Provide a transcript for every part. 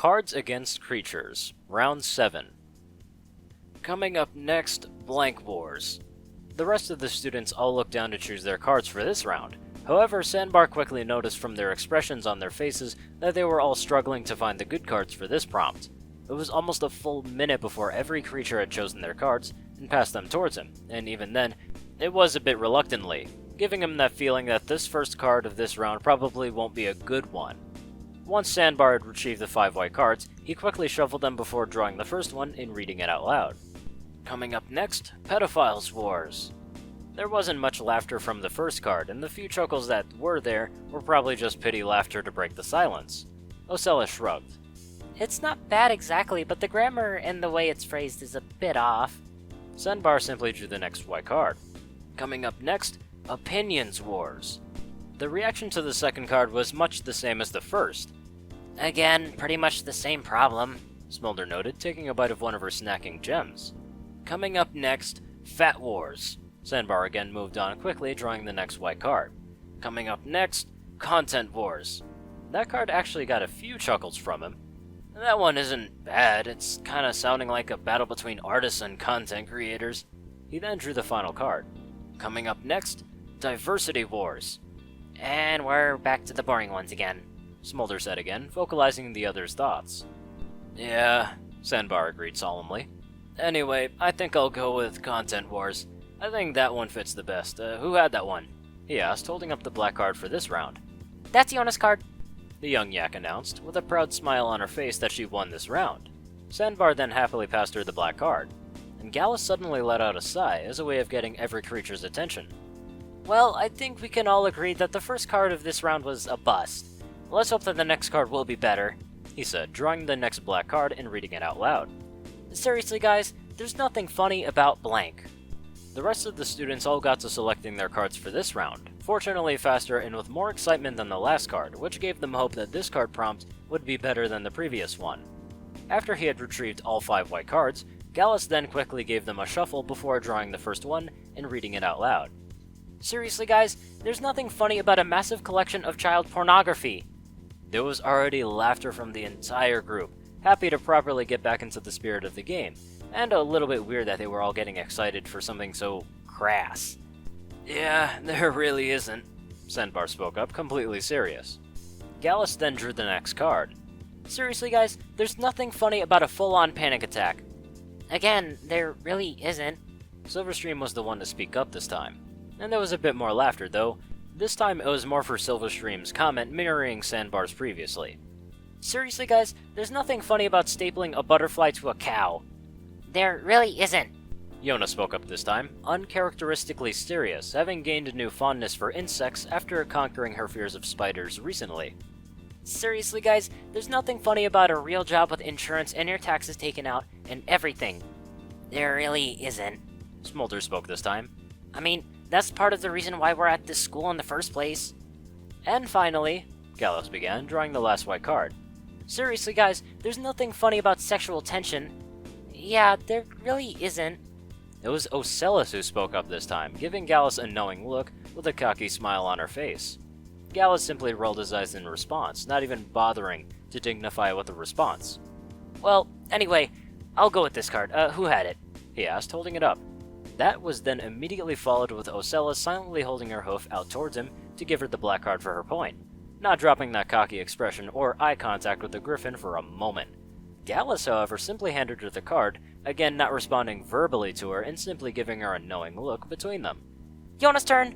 Cards Against Creatures, Round 7. Coming up next, Blank Wars. The rest of the students all look down to choose their cards for this round. However, Sandbar quickly noticed from their expressions on their faces that they were all struggling to find the good cards for this prompt. It was almost a full minute before every creature had chosen their cards and passed them towards him, and even then, it was a bit reluctantly, giving him that feeling that this first card of this round probably won't be a good one. Once Sandbar had retrieved the 5 white cards, he quickly shuffled them before drawing the first one and reading it out loud. Coming up next, Pedophiles Wars. There wasn't much laughter from the first card, and the few chuckles that were there were probably just pity laughter to break the silence. Ocella shrugged. It's not bad exactly, but the grammar and the way it's phrased is a bit off. Sandbar simply drew the next white card. Coming up next, Opinions Wars. The reaction to the second card was much the same as the first. Again, pretty much the same problem, Smolder noted, taking a bite of one of her snacking gems. Coming up next, Fat Wars. Sandbar again moved on quickly, drawing the next white card. Coming up next, Content Wars. That card actually got a few chuckles from him. That one isn't bad, it's kinda sounding like a battle between artists and content creators. He then drew the final card. Coming up next, Diversity Wars. And we're back to the boring ones again, Smolder said again, vocalizing the other's thoughts. Yeah, Sandbar agreed solemnly. Anyway, I think I'll go with Content Wars. I think that one fits the best. Who had that one? He asked, holding up the black card for this round. That's Yona's card, the young yak announced, with a proud smile on her face that she won this round. Sandbar then happily passed her the black card, and Gallus suddenly let out a sigh as a way of getting every creature's attention. Well, I think we can all agree that the first card of this round was a bust. Let's hope that the next card will be better, he said, drawing the next black card and reading it out loud. Seriously guys, there's nothing funny about blank. The rest of the students all got to selecting their cards for this round, fortunately faster and with more excitement than the last card, which gave them hope that this card prompt would be better than the previous one. After he had retrieved all 5 white cards, Gallus then quickly gave them a shuffle before drawing the first one and reading it out loud. Seriously guys, there's nothing funny about a massive collection of child pornography. There was already laughter from the entire group, happy to properly get back into the spirit of the game, and a little bit weird that they were all getting excited for something so crass. Yeah, there really isn't, Sandbar spoke up, completely serious. Gallus then drew the next card. Seriously guys, there's nothing funny about a full-on panic attack. Again, there really isn't. Silverstream was the one to speak up this time. And there was a bit more laughter, though. This time it was more for Silverstream's comment mirroring Sandbar's previously. Seriously guys, there's nothing funny about stapling a butterfly to a cow. There really isn't. Yona spoke up this time, uncharacteristically serious, having gained a new fondness for insects after conquering her fears of spiders recently. Seriously guys, there's nothing funny about a real job with insurance and your taxes taken out and everything. There really isn't. Smolder spoke this time. I mean, that's part of the reason why we're at this school in the first place. And finally, Gallus began, drawing the last white card. Seriously guys, there's nothing funny about sexual tension. Yeah, there really isn't. It was Ocellus who spoke up this time, giving Gallus a knowing look with a cocky smile on her face. Gallus simply rolled his eyes in response, not even bothering to dignify with a response. Well, anyway, I'll go with this card. Who had it? He asked, holding it up. That was then immediately followed with Ocellus silently holding her hoof out towards him to give her the black card for her point, not dropping that cocky expression or eye contact with the Griffin for a moment. Gallus, however, simply handed her the card, again not responding verbally to her and simply giving her a knowing look between them. Yona's turn!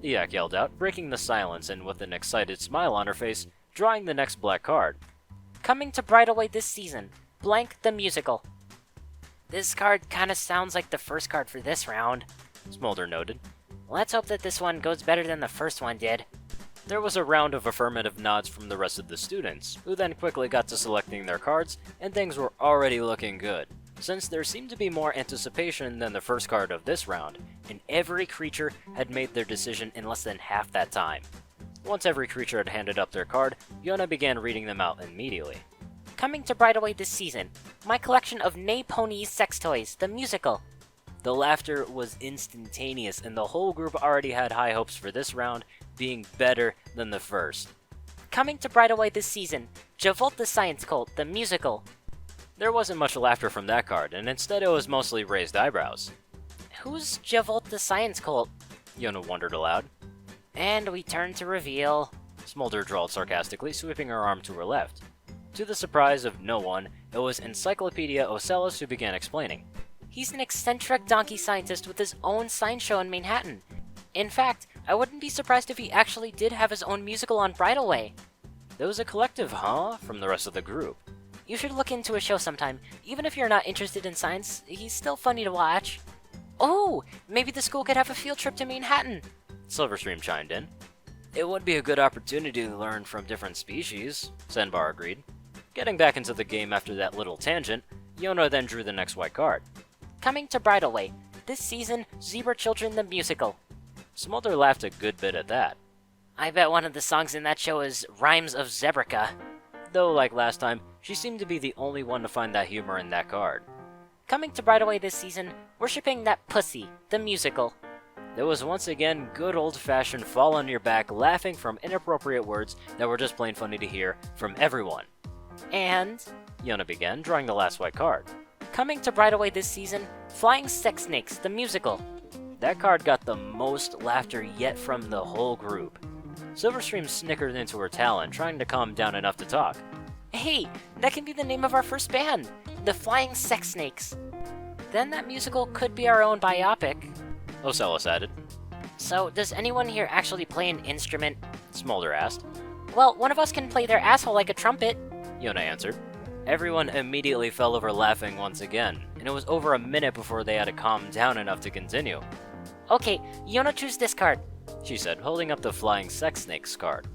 The yak yelled out, breaking the silence and with an excited smile on her face, drawing the next black card. Coming to Bridalway this season, Blank the Musical. This card kinda sounds like the first card for this round, Smolder noted. Let's hope that this one goes better than the first one did. There was a round of affirmative nods from the rest of the students, who then quickly got to selecting their cards, and things were already looking good, since there seemed to be more anticipation than the first card of this round, and every creature had made their decision in less than half that time. Once every creature had handed up their card, Yona began reading them out immediately. Coming to Bridalway this season, my collection of Nay Ponies sex toys, the musical. The laughter was instantaneous, and the whole group already had high hopes for this round being better than the first. Coming to Bridalway this season, Javolt the Science Cult, the musical. There wasn't much laughter from that card, and instead it was mostly raised eyebrows. Who's Javolt the Science Cult? Yona wondered aloud. And we turn to reveal. Smolder drawled sarcastically, sweeping her arm to her left. To the surprise of no one, it was Encyclopedia Ocellus who began explaining. He's an eccentric donkey scientist with his own science show in Manhattan. In fact, I wouldn't be surprised if he actually did have his own musical on Bridalway. There was a collective huh from the rest of the group. You should look into his show sometime. Even if you're not interested in science, he's still funny to watch. Oh, maybe the school could have a field trip to Manhattan. Silverstream chimed in. It would be a good opportunity to learn from different species, Senbar agreed. Getting back into the game after that little tangent, Yona then drew the next white card. Coming to Bridalway, this season, Zebra Children the Musical. Smolder laughed a good bit at that. I bet one of the songs in that show is Rhymes of Zebrica. Though, like last time, she seemed to be the only one to find that humor in that card. Coming to Bridalway this season, worshipping that pussy, the musical. There was once again good old-fashioned fall on your back laughing from inappropriate words that were just plain funny to hear from everyone. And Yona began, drawing the last white card. Coming to Bridalway this season, Flying Sex Snakes, the musical. That card got the most laughter yet from the whole group. Silverstream snickered into her talon, trying to calm down enough to talk. Hey, that can be the name of our first band, the Flying Sex Snakes. Then that musical could be our own biopic. Ocellus added. So, does anyone here actually play an instrument? Smolder asked. Well, one of us can play their asshole like a trumpet. Yona answered. Everyone immediately fell over laughing once again, and it was over a minute before they had to calm down enough to continue. Okay, Yona, choose this card, she said, holding up the Flying Sex Snakes card.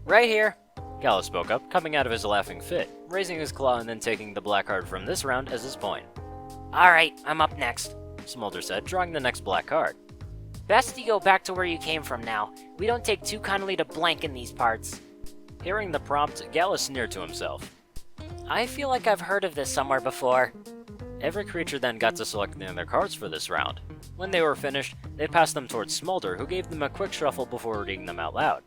Right here, Gallus spoke up, coming out of his laughing fit, raising his claw and then taking the black card from this round as his point. Alright, I'm up next, Smolder said, drawing the next black card. Best you go back to where you came from now. We don't take too kindly to blank in these parts. Hearing the prompt, Gallus sneered to himself. I feel like I've heard of this somewhere before. Every creature then got to select their cards for this round. When they were finished, they passed them towards Smolder, who gave them a quick shuffle before reading them out loud.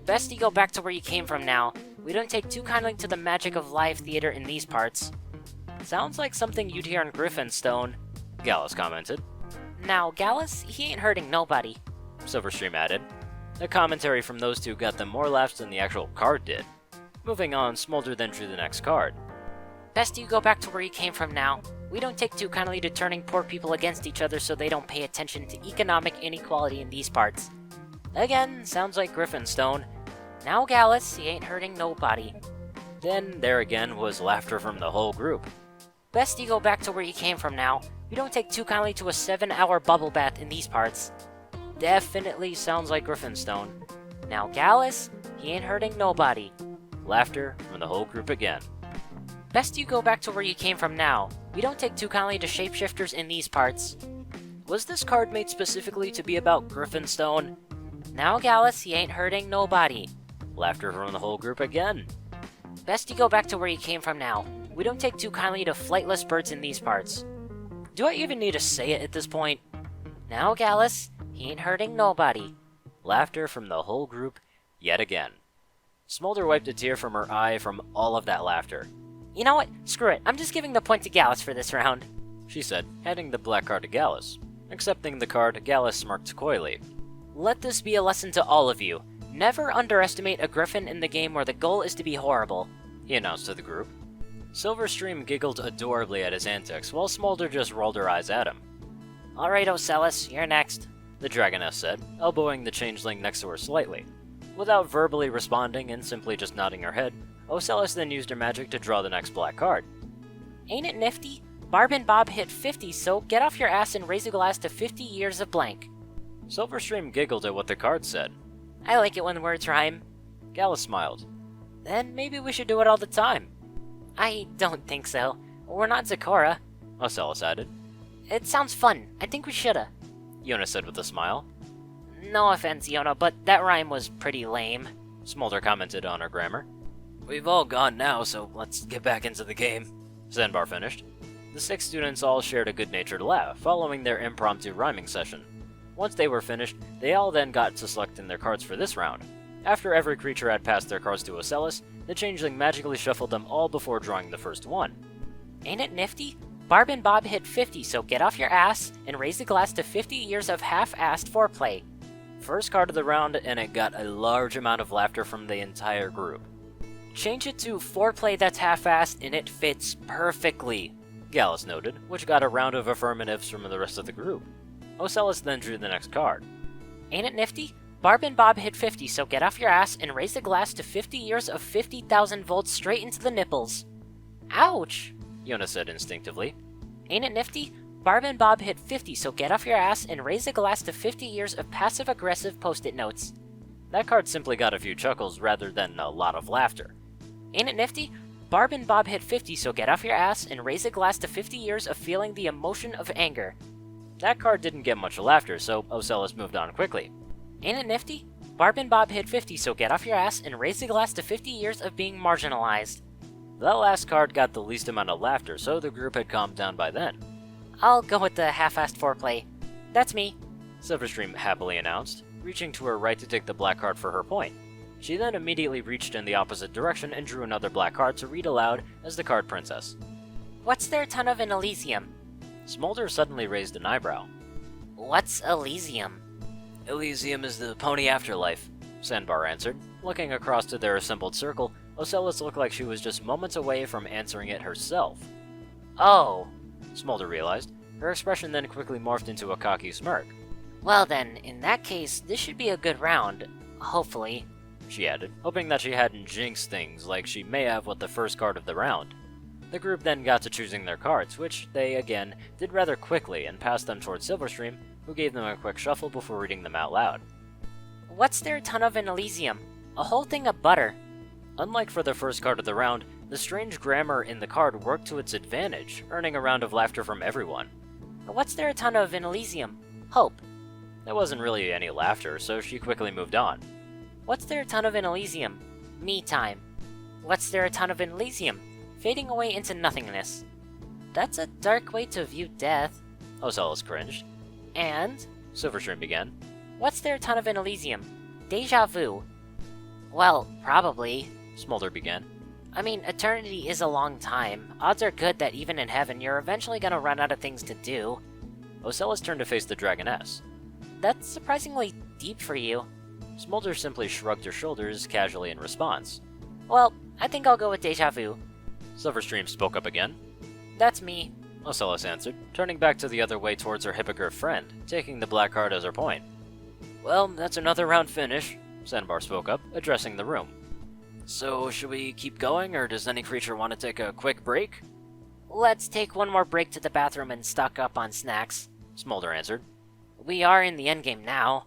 Best you go back to where you came from now. We don't take too kindly to the magic of live theater in these parts. Sounds like something you'd hear in Griffin Stone, Gallus commented. Now, Gallus, he ain't hurting nobody, Silverstream added. The commentary from those two got them more laughs than the actual card did. Moving on, Smolder then drew the next card. Best you go back to where you came from now. We don't take too kindly to turning poor people against each other so they don't pay attention to economic inequality in these parts. Again, sounds like Griffin Stone. Now, Gallus, he ain't hurting nobody. Then, there again, was laughter from the whole group. Best you go back to where you came from now. We don't take too kindly to a 7-hour bubble bath in these parts. Definitely sounds like Griffin Stone. Now, Gallus, he ain't hurting nobody. Laughter from the whole group again. Best you go back to where you came from now. We don't take too kindly to shapeshifters in these parts. Was this card made specifically to be about Griffin Stone? Now, Gallus, he ain't hurting nobody. Laughter from the whole group again. Best you go back to where you came from now. We don't take too kindly to flightless birds in these parts. Do I even need to say it at this point? Now, Gallus, he ain't hurting nobody. Laughter from the whole group yet again. Smolder wiped a tear from her eye from all of that laughter. You know what? Screw it. I'm just giving the point to Gallus for this round, she said, handing the black card to Gallus. Accepting the card, Gallus smirked coyly. Let this be a lesson to all of you. Never underestimate a griffin in the game where the goal is to be horrible, he announced to the group. Silverstream giggled adorably at his antics, while Smolder just rolled her eyes at him. Alright, Ocellus, you're next, the Dragoness said, elbowing the changeling next to her slightly. Without verbally responding and simply just nodding her head, Ocellus then used her magic to draw the next black card. Ain't it nifty? Barb and Bob hit 50, so get off your ass and raise a glass to 50 years of blank. Silverstream giggled at what the card said. I like it when words rhyme. Gallus smiled. Then maybe we should do it all the time. I don't think so. We're not Zakora, Ocellus added. It sounds fun. I think we shoulda, Yona said with a smile. No offense, Yona, but that rhyme was pretty lame, Smolder commented on her grammar. We've all gone now, so let's get back into the game, Zenbar finished. The 6 students all shared a good-natured laugh, following their impromptu rhyming session. Once they were finished, they all then got to select in their cards for this round. After every creature had passed their cards to Ocellus, The changeling magically shuffled them all before drawing the first one. Ain't it nifty? Barb and Bob hit 50, so get off your ass and raise the glass to 50 years of half-assed foreplay. First card of the round, and it got a large amount of laughter from the entire group. Change it to foreplay that's half-assed and it fits perfectly, Gallus noted, which got a round of affirmatives from the rest of the group. Ocellus then drew the next card. Ain't it nifty? Barb and Bob hit 50, so get off your ass and raise the glass to 50 years of 50,000 volts straight into the nipples. Ouch, Yona said instinctively. Ain't it nifty? Barb and Bob hit 50, so get off your ass and raise the glass to 50 years of passive-aggressive post-it notes. That card simply got a few chuckles rather than a lot of laughter. Ain't it nifty? Barb and Bob hit 50, so get off your ass and raise the glass to 50 years of feeling the emotion of anger. That card didn't get much laughter, so Ocellus moved on quickly. Ain't it nifty? Barb and Bob hit 50, so get off your ass and raise the glass to 50 years of being marginalized. That last card got the least amount of laughter, so the group had calmed down by then. I'll go with the half-assed foreplay. That's me, Silverstream happily announced, reaching to her right to take the black card for her point. She then immediately reached in the opposite direction and drew another black card to read aloud as the card princess. What's there a ton of in Elysium? Smolder suddenly raised an eyebrow. What's Elysium? Elysium is the pony afterlife, Sandbar answered. Looking across to their assembled circle, Ocellus looked like she was just moments away from answering it herself. Oh, Smolder realized. Her expression then quickly morphed into a cocky smirk. Well then, in that case, this should be a good round. Hopefully, she added, hoping that she hadn't jinxed things like she may have with the first card of the round. The group then got to choosing their cards, which they, again, did rather quickly and passed them towards Silverstream, who gave them a quick shuffle before reading them out loud. What's there a ton of in Elysium? A whole thing of butter. Unlike for the first card of the round, the strange grammar in the card worked to its advantage, earning a round of laughter from everyone. What's there a ton of in Elysium? Hope. There wasn't really any laughter, so she quickly moved on. What's there a ton of in Elysium? Me time. What's there a ton of in Elysium? Fading away into nothingness. That's a dark way to view death. Ocellus cringed. And? Silverstream began. What's there a ton of in Elysium? Deja vu. Well, probably. Smolder began. I mean, eternity is a long time. Odds are good that even in heaven, you're eventually gonna run out of things to do. Ocellus turned to face the dragoness. That's surprisingly deep for you. Smolder simply shrugged her shoulders casually in response. Well, I think I'll go with deja vu. Silverstream spoke up again. That's me, Ocellus answered, turning back to the other way towards her hippogriff friend, taking the black card as her point. Well, that's another round finish, Sandbar spoke up, addressing the room. So, should we keep going, or does any creature want to take a quick break? Let's take one more break to the bathroom and stock up on snacks, Smolder answered. We are in the endgame now.